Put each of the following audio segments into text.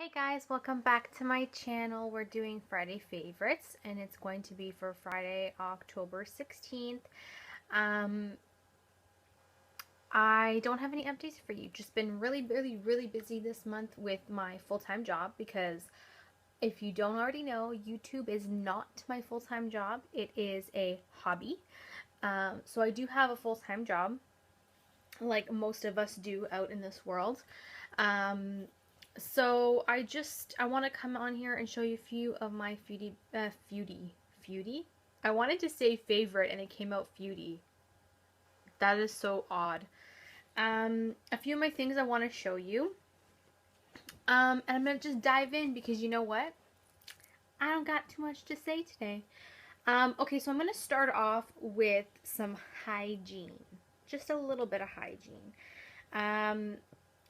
Hey guys, welcome back to my channel. We're doing Friday favorites and it's going to be for Friday, October 16th. I don't have any updates for you. Just been really busy this month with my full-time job because if you don't already know, YouTube is not my full-time job. It is a hobby. So I do have a full-time job like most of us do out in this world. So I want to come on here and show you a few of my feudy. I wanted to say favorite and it came out feudy. That is so odd. A few of my things I want to show you. And I'm gonna just dive in because you know what? I don't got too much to say today. Okay, so I'm gonna start off with some hygiene. Just a little bit of hygiene.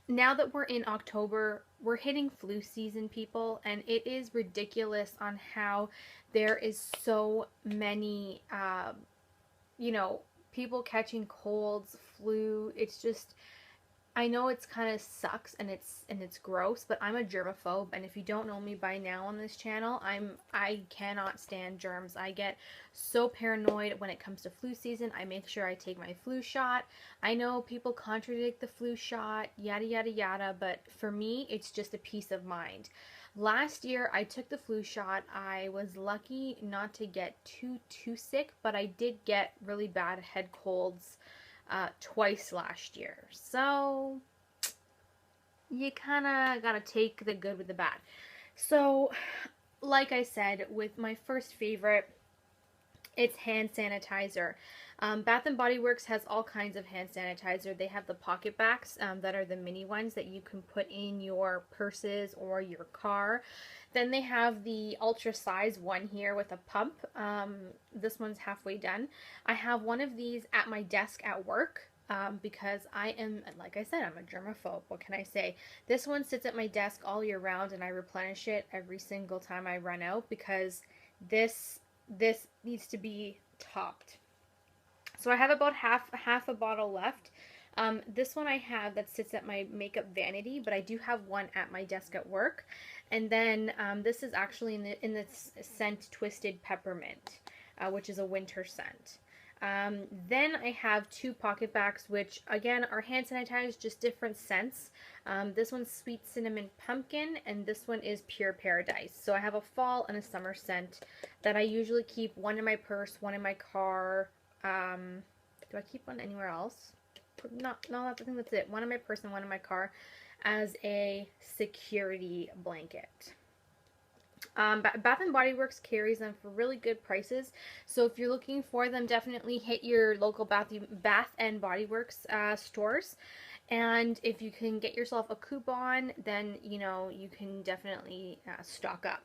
Now that we're in October, we're hitting flu season, people, and it is ridiculous on how there is so many, people catching colds, flu. It's just, I know it's kind of sucks and it's gross, but I'm a germaphobe, and if you don't know me by now on this channel, I cannot stand germs. I get so paranoid when it comes to flu season. I make sure I take my flu shot. I know people contradict the flu shot, yada yada yada, but for me, it's just a peace of mind. Last year, I took the flu shot. I was lucky not to get too sick, but I did get really bad head colds twice last year. So you kind of got to take the good with the bad. So like I said, with my first favorite, it's hand sanitizer. Bath & Body Works has all kinds of hand sanitizer. They have the pocket backs that are the mini ones that you can put in your purses or your car. Then they have the ultra size one here with a pump. This one's halfway done. I have one of these at my desk at work. Because I am, like I said, I'm a germaphobe. What can I say? This one sits at my desk all year round and I replenish it every single time I run out because this needs to be topped. So I have about half a bottle left. This one I have that sits at my makeup vanity, but I do have one at my desk at work. And then this is actually in the scent Twisted Peppermint, which is a winter scent. Then I have two pocket backs, which again are hand sanitizers, just different scents. This one's Sweet Cinnamon Pumpkin, and this one is Pure Paradise. So I have a fall and a summer scent that I usually keep one in my purse, one in my car. Do I keep one anywhere else? No, I think that's it. One in my purse and one in my car as a security blanket. Bath & Body Works carries them for really good prices, so if you're looking for them, definitely hit your local Bath & Body Works stores. And if you can get yourself a coupon, then you can definitely stock up.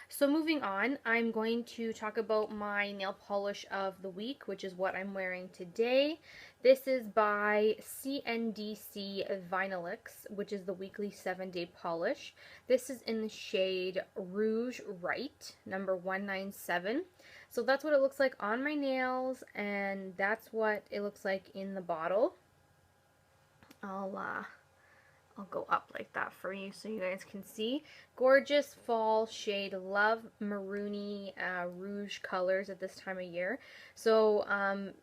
So moving on, I'm going to talk about my nail polish of the week, which is what I'm wearing today. This is by CNDC Vinylix, which is the weekly 7-day polish. This is in the shade Rouge Right, number 197. So that's what it looks like on my nails, and that's what it looks like in the bottle. I'll go up like that for you so you guys can see. Gorgeous fall shade. Love maroony rouge colors at this time of year. So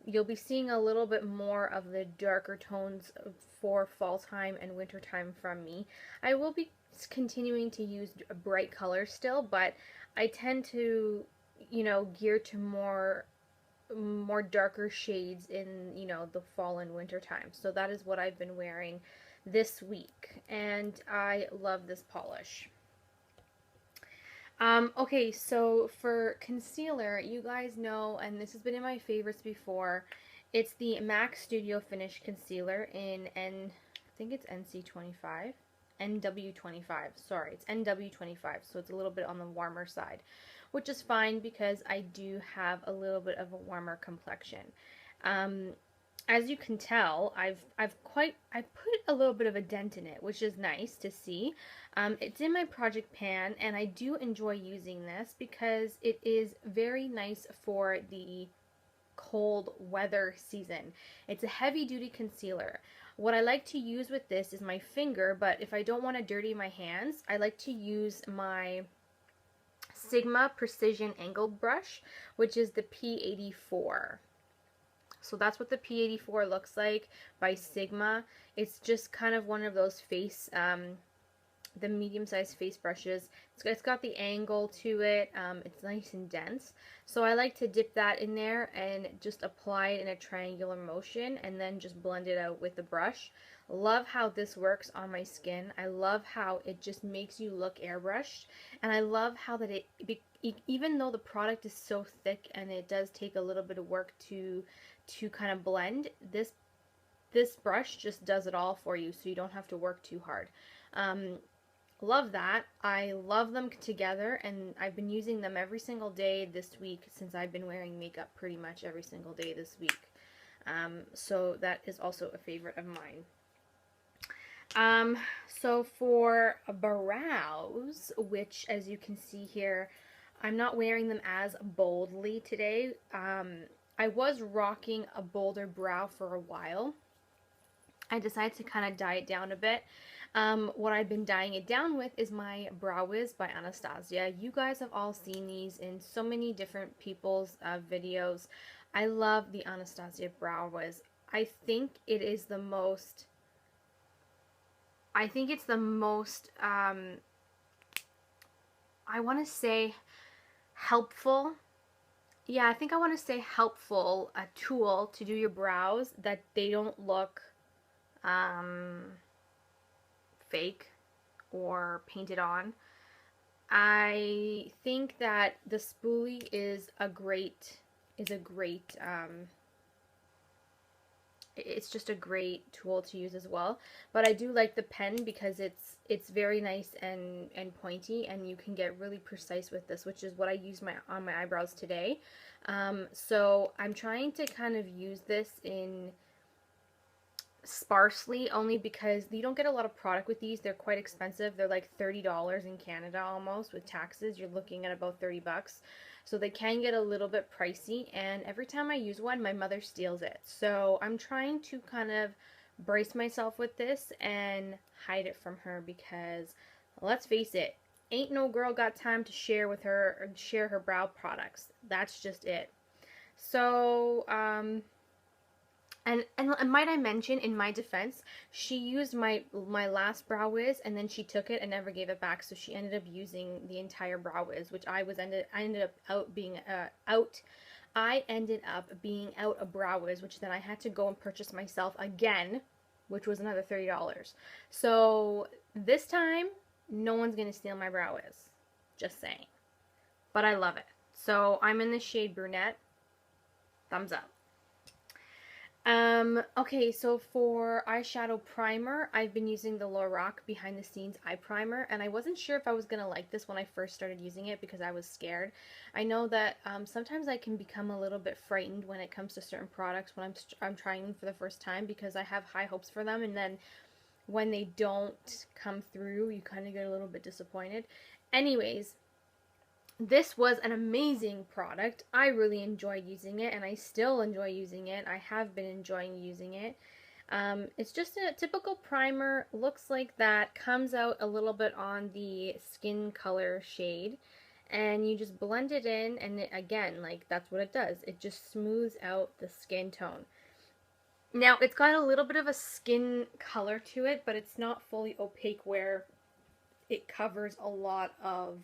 you'll be seeing a little bit more of the darker tones for fall time and winter time from me. I will be continuing to use bright colors still, but I tend to, gear to more darker shades in, the fall and winter time. So that is what I've been wearing this week, and I love this polish. Okay, so for concealer, you guys know, and this has been in my favorites before, it's the MAC Studio Finish Concealer in I think it's NC25, NW25, sorry, it's NW25, so it's a little bit on the warmer side, which is fine because I do have a little bit of a warmer complexion. As you can tell, I put a little bit of a dent in it, which is nice to see. It's in my project pan, and I do enjoy using this because it is very nice for the cold weather season. It's a heavy duty concealer. What I like to use with this is my finger, but if I don't want to dirty my hands, I like to use my Sigma Precision Angled Brush, which is the P84. So that's what the P84 looks like by Sigma. It's just kind of one of those face, the medium-sized face brushes. It's got the angle to it. It's nice and dense. So I like to dip that in there and just apply it in a triangular motion and then just blend it out with the brush. Love how this works on my skin. I love how it just makes you look airbrushed, and I love how that even though the product is so thick and it does take a little bit of work to kind of blend, this brush just does it all for you, so you don't have to work too hard. Love that. I love them together, and I've been using them every single day this week since I've been wearing makeup pretty much every single day this week. So that is also a favorite of mine. So for brows, which as you can see here, I'm not wearing them as boldly today. I was rocking a bolder brow for a while. I decided to kind of dye it down a bit. What I've been dyeing it down with is my Brow Wiz by Anastasia. You guys have all seen these in so many different people's videos. I love the Anastasia Brow Wiz. I think it is the most, I want to say helpful. Yeah, I think I want to say helpful, a tool to do your brows that they don't look fake or painted on. I think that the spoolie is a great it's just a great tool to use as well. But I do like the pen because it's very nice and pointy, and you can get really precise with this, which is what I used on my eyebrows today. So I'm trying to kind of use this in sparsely, only because you don't get a lot of product with these. They're quite expensive. They're like $30 in Canada almost. With taxes, you're looking at about 30 bucks. So they can get a little bit pricey, and every time I use one, my mother steals it. So I'm trying to kind of brace myself with this and hide it from her, because let's face it, ain't no girl got time to share with her or share her brow products. That's just it. So and might I mention, in my defense, she used my last Brow Wiz, and then she took it and never gave it back. So she ended up using the entire Brow Wiz, which I ended up being out a Brow Wiz, which then I had to go and purchase myself again, which was another $30. So this time, no one's gonna steal my Brow Wiz. Just saying. But I love it. So I'm in the shade Brunette. Thumbs up. Okay, so for eyeshadow primer, I've been using the Lorac Behind the Scenes Eye Primer, and I wasn't sure if I was going to like this when I first started using it because I was scared. I know that sometimes I can become a little bit frightened when it comes to certain products when I'm trying them for the first time, because I have high hopes for them, and then when they don't come through, you kind of get a little bit disappointed. Anyways, this was an amazing product. I really enjoyed using it, and I still enjoy using it. I have been enjoying using it. It's just a typical primer. Looks like that. Comes out a little bit on the skin color shade, and you just blend it in, and again, like, that's what it does. It just smooths out the skin tone. Now, it's got a little bit of a skin color to it, but it's not fully opaque where it covers a lot of,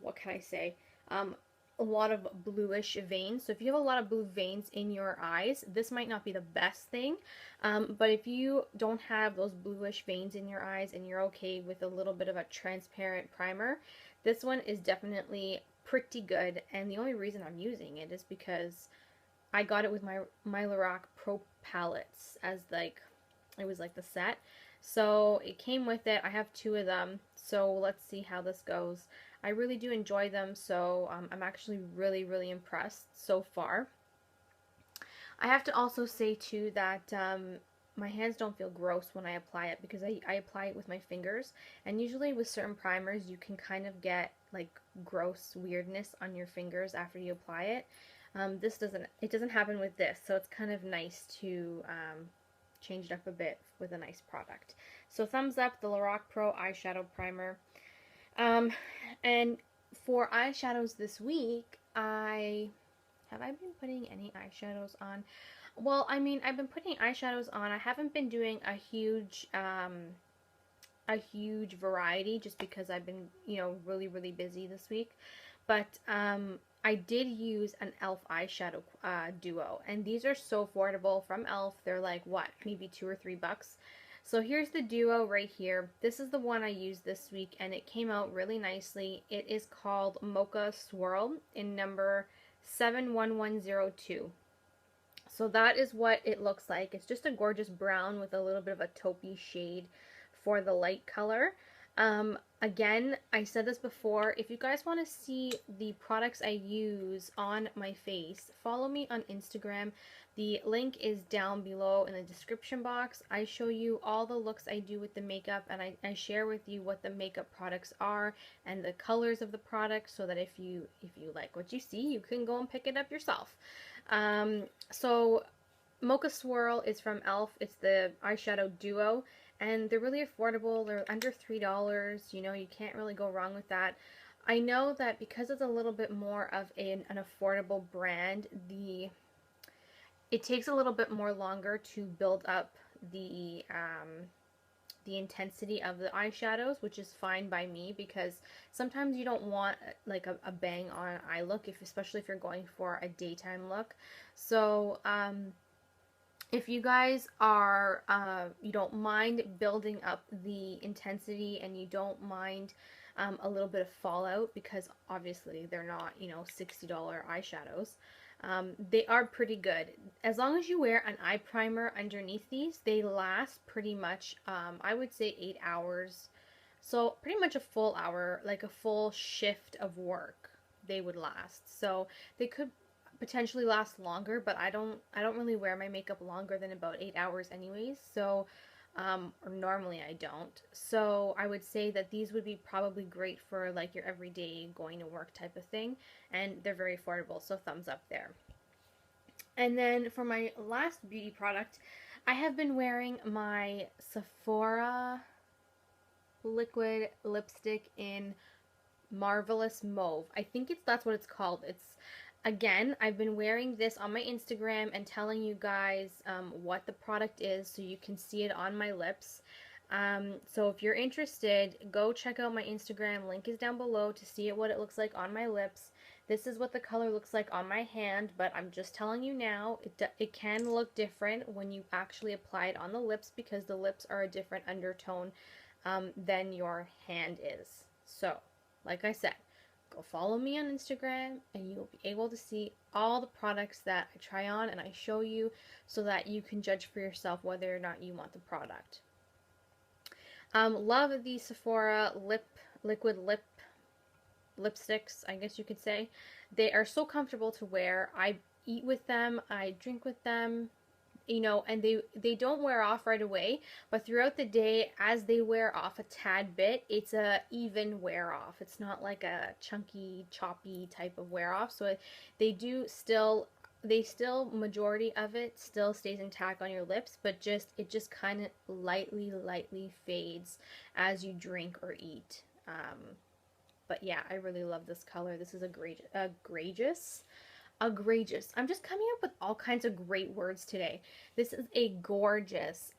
what can I say, a lot of bluish veins. So if you have a lot of blue veins in your eyes, this might not be the best thing. But if you don't have those bluish veins in your eyes and you're okay with a little bit of a transparent primer, this one is definitely pretty good. And the only reason I'm using it is because I got it with my Lorac Pro palettes as like, it was like the set. So it came with it. I have 2 of them. So let's see how this goes. I really do enjoy them, so I'm actually really, really impressed so far. I have to also say, too, that my hands don't feel gross when I apply it, because I apply it with my fingers, and usually with certain primers you can kind of get like gross weirdness on your fingers after you apply it. It doesn't happen with this, so it's kind of nice to change it up a bit with a nice product. So thumbs up, the Lorac Pro Eyeshadow Primer. Um, and for eyeshadows this week, have I been putting any eyeshadows on? Well, I mean, I've been putting eyeshadows on. I haven't been doing a huge variety just because I've been, really, really busy this week. But I did use an e.l.f. eyeshadow duo, and these are so affordable from e.l.f. They're like, what, maybe $2 or $3. So here's the duo right here. This is the one I used this week, and it came out really nicely. It is called Mocha Swirl in number 71102. So that is what it looks like. It's just a gorgeous brown with a little bit of a taupey shade for the light color. Again, I said this before, if you guys want to see the products I use on my face, follow me on Instagram. The link is down below in the description box. I show you all the looks I do with the makeup, and I share with you what the makeup products are and the colors of the products, so that if you like what you see, you can go and pick it up yourself. So Mocha Swirl is from e.l.f. It's the eyeshadow duo, and they're really affordable. They're under $3. You can't really go wrong with that. I know that because it's a little bit more of an affordable brand, it takes a little bit more longer to build up the intensity of the eyeshadows, which is fine by me, because sometimes you don't want like a bang on eye look, especially if you're going for a daytime look. So if you guys are you don't mind building up the intensity, and you don't mind a little bit of fallout, because obviously they're not $60 eyeshadows, they are pretty good. As long as you wear an eye primer underneath these, they last pretty much, I would say 8 hours. So pretty much a full hour, like a full shift of work, they would last. So they could potentially last longer, but I don't really wear my makeup longer than about 8 hours anyways. So or normally I don't. So I would say that these would be probably great for like your everyday going to work type of thing, and they're very affordable, so thumbs up there. And then for my last beauty product, I have been wearing my Sephora liquid lipstick in Marvelous Mauve. I think that's what it's called. Again, I've been wearing this on my Instagram and telling you guys what the product is, so you can see it on my lips. So if you're interested, go check out my Instagram. Link is down below to see what it looks like on my lips. This is what the color looks like on my hand, but I'm just telling you now, it can look different when you actually apply it on the lips, because the lips are a different undertone than your hand is. So, like I said, go follow me on Instagram, and you'll be able to see all the products that I try on and I show you, so that you can judge for yourself whether or not you want the product. Love the Sephora liquid lipsticks, I guess you could say. They are so comfortable to wear. I eat with them, I drink with them, and they don't wear off right away, but throughout the day, as they wear off a tad bit, it's a even wear off. It's not like a chunky, choppy type of wear off. So majority of it still stays intact on your lips, but it just kind of lightly fades as you drink or eat. But yeah, I really love this color. This is egregious. I'm just coming up with all kinds of great words today. This is a gorgeous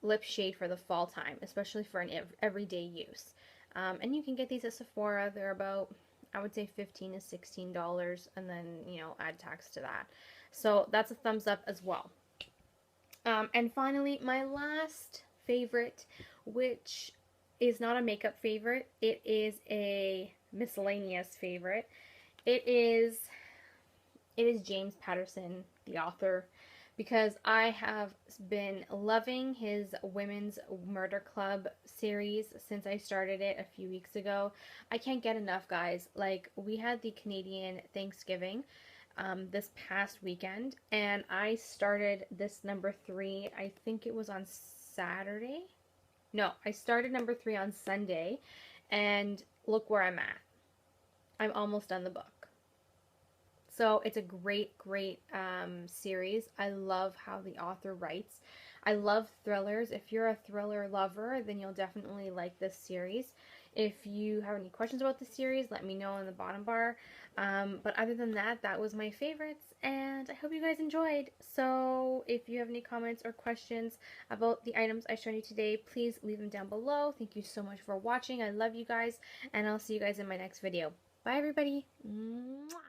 lip shade for the fall time, especially for an everyday use. And you can get these at Sephora. They're about, I would say, $15 to $16, and then, add tax to that. So that's a thumbs up as well. And finally, my last favorite, which is not a makeup favorite. It is a miscellaneous favorite. It is James Patterson, the author, because I have been loving his Women's Murder Club series since I started it a few weeks ago. I can't get enough, guys. Like, we had the Canadian Thanksgiving this past weekend, and I started this number 3, I think it was on Saturday. No, I started number 3 on Sunday, and look where I'm at. I'm almost done the book. So it's a great series. I love how the author writes. I love thrillers. If you're a thriller lover, then you'll definitely like this series. If you have any questions about the series, let me know in the bottom bar. But other than that, that was my favorites, and I hope you guys enjoyed. So if you have any comments or questions about the items I showed you today, please leave them down below. Thank you so much for watching. I love you guys, and I'll see you guys in my next video. Bye, everybody. Mwah.